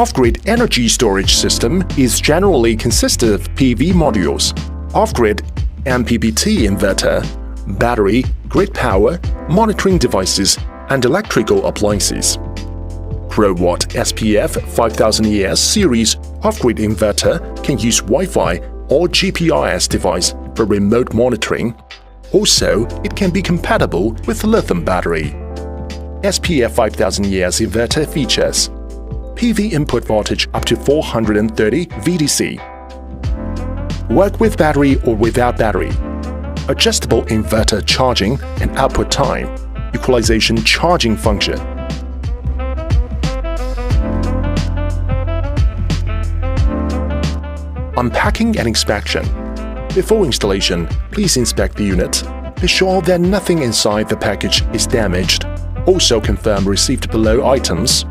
Off-grid energy storage system is generally consisted of PV modules, off-grid MPPT inverter, battery, grid power, monitoring devices, and electrical appliances. Growatt SPF 5000 ES series off-grid inverter can use Wi-Fi or GPRS device for remote monitoring. Also, it can be compatible with lithium battery. SPF 5000 ES inverter features PV input voltage up to 430 VDC. Work with battery or without battery. Adjustable inverter charging and output time. Equalization charging function. Unpacking and inspection. Before installation, please inspect the unit. Be sure that nothing inside the package is damaged. Also confirm received below items.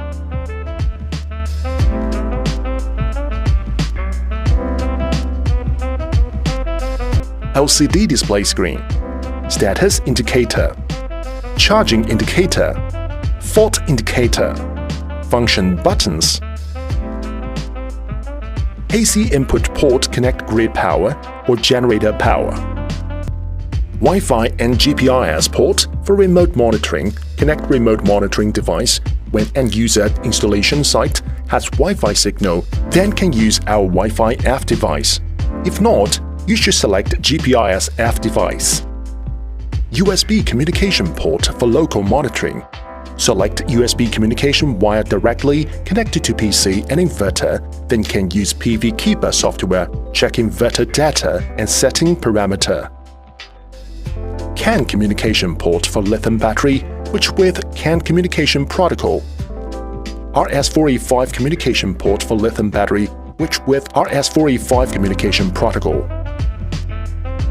LCD display screen, status indicator, charging indicator, fault indicator, function buttons, AC input port connect grid power or generator power, Wi-Fi and GPRS port for remote monitoring. Connect remote monitoring device when end-user installation site has Wi-Fi signal, then can use our Wi-Fi F device. If not, you should select GPRS F device. USB communication port for local monitoring. Select USB communication wire directly connected to PC and inverter, then can use PV Keeper software, check inverter data and setting parameter. CAN communication port for lithium battery, which with CAN communication protocol. RS485 communication port for lithium battery, which with RS485 communication protocol.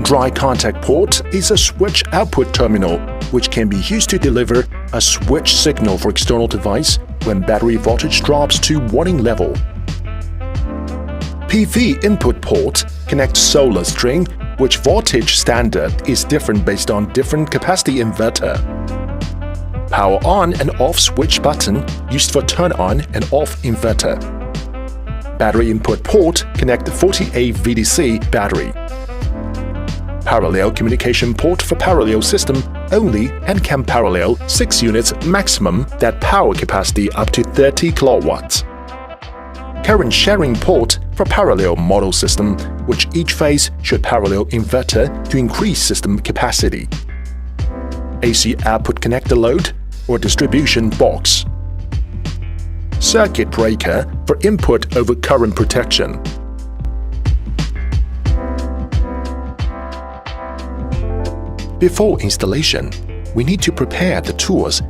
Dry contact port is a switch output terminal which can be used to deliver a switch signal for external device when battery voltage drops to warning level. PV input port connects solar string, which voltage standard is different based on different capacity inverter. Power on and off switch button used for turn on and off inverter. Battery input port connect 48 VDC battery. Parallel communication port for parallel system only and can parallel 6 units maximum that power capacity up to 30 kilowatts. Current sharing port for parallel model system, which each phase should parallel inverter to increase system capacity. AC output connector load or distribution box. Circuit breaker for input over current protection. Before installation, we need to prepare the tools.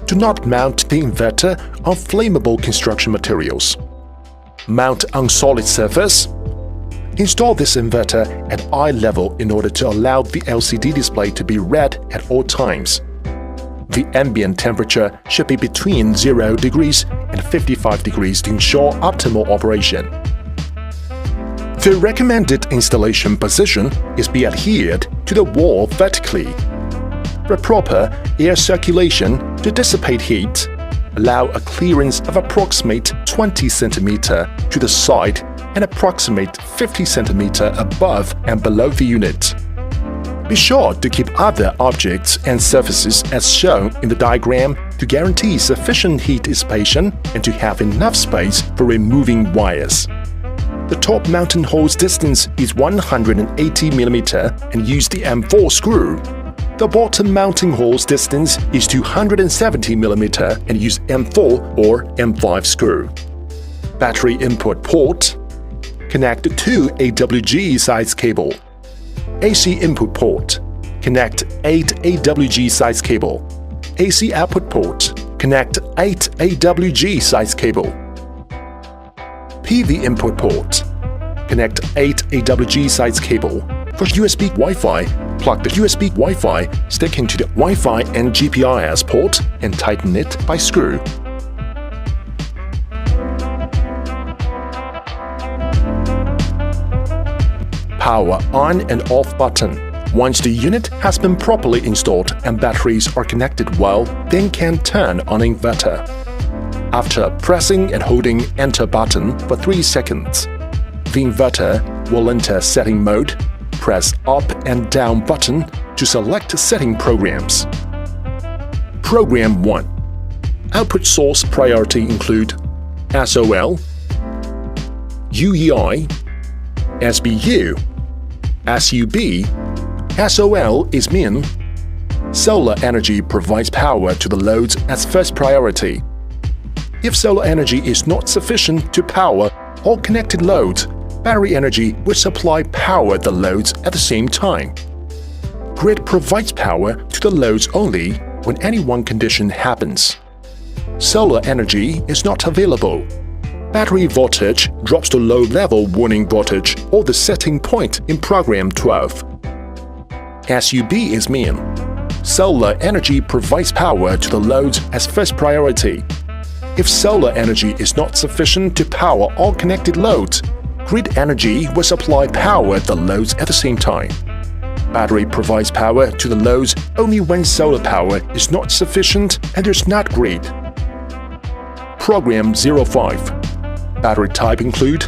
Do not mount the inverter on flammable construction materials. Mount on solid surface. Install this inverter at eye level in order to allow the LCD display to be read at all times. The ambient temperature should be between 0 degrees and 55 degrees to ensure optimal operation. The recommended installation position is be adhered to the wall vertically. For proper air circulation to dissipate heat, allow a clearance of approximate 20 cm to the side and approximate 50 cm above and below the unit. Be sure to keep other objects and surfaces as shown in the diagram to guarantee sufficient heat dissipation and to have enough space for removing wires. The top mounting holes distance is 180 mm and use the M4 screw. The bottom mounting holes distance is 270 mm and use M4 or M5 screw. Battery input port. Connect 2 AWG size cable. AC input port. Connect 8 AWG size cable. AC output port. Connect 8 AWG size cable. PV input port. Connect 8 AWG size cable. For USB Wi-Fi, plug the USB Wi-Fi stick into the Wi-Fi and GPRS port and tighten it by screw. Power on and off button. Once the unit has been properly installed and batteries are connected well, then can turn on inverter. After pressing and holding Enter button for 3 seconds, the inverter will enter setting mode. Press up and down button to select setting programs. Program 1. Output source priority include SOL, UEI, SBU, SUB. SOL is min. Solar energy provides power to the loads as first priority. If solar energy is not sufficient to power all connected loads, battery energy will supply power the loads at the same time. Grid provides power to the loads only when any one condition happens. Solar energy is not available. Battery voltage drops to low-level warning voltage or the setting point in Program 12. SUB is min. Solar energy provides power to the loads as first priority. If solar energy is not sufficient to power all connected loads, grid energy will supply power the loads at the same time. Battery provides power to the loads only when solar power is not sufficient and there's not grid. Program 05. Battery type include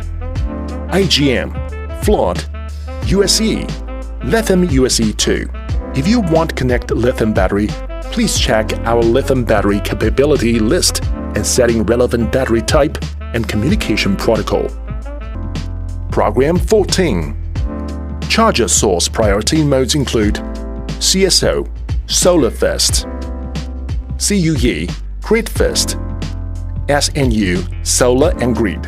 AGM, flood, USE, lithium USE2. If you want to connect lithium battery, please check our lithium battery capability list and setting relevant battery type and communication protocol. Program 14. Charger source priority modes include CSO, Solar First, CUE, Grid First, SNU, Solar and Grid,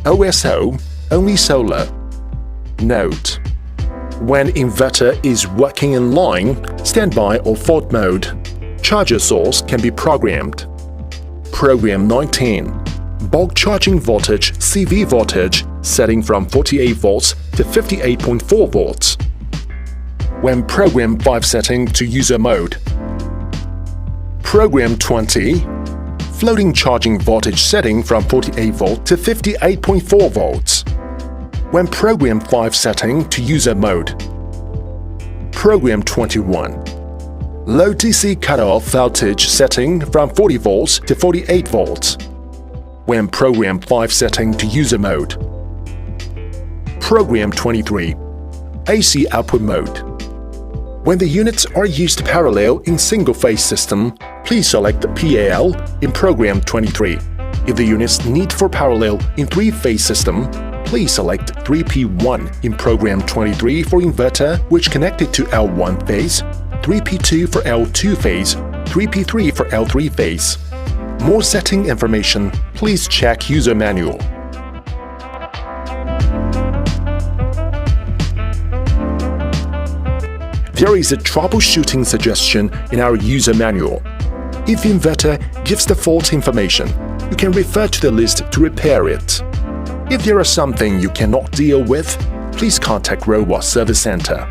OSO, Only Solar. Note: when inverter is working in line, standby or fault mode, charger source can be programmed. Program 19. Bulk charging voltage CV voltage setting from 48 volts to 58.4 volts. When Program 5 setting to user mode. Program 20. Floating charging voltage setting from 48 volt to 58.4 volts. When Program 5 setting to user mode. Program 21. Low DC cutoff voltage setting from 40 volts to 48 volts. When Program 5 setting to user mode. Program 23. AC output mode. When the units are used parallel in single-phase system, please select PAL in Program 23. If the units need for parallel in three-phase system, please select 3P1 in Program 23 for inverter which connected to L1 phase, 3P2 for L2 phase, 3P3 for L3 phase. More setting information, please check user manual. There is a troubleshooting suggestion in our user manual. If the inverter gives the fault information, you can refer to the list to repair it. If there is something you cannot deal with, please contact Growatt Service Center.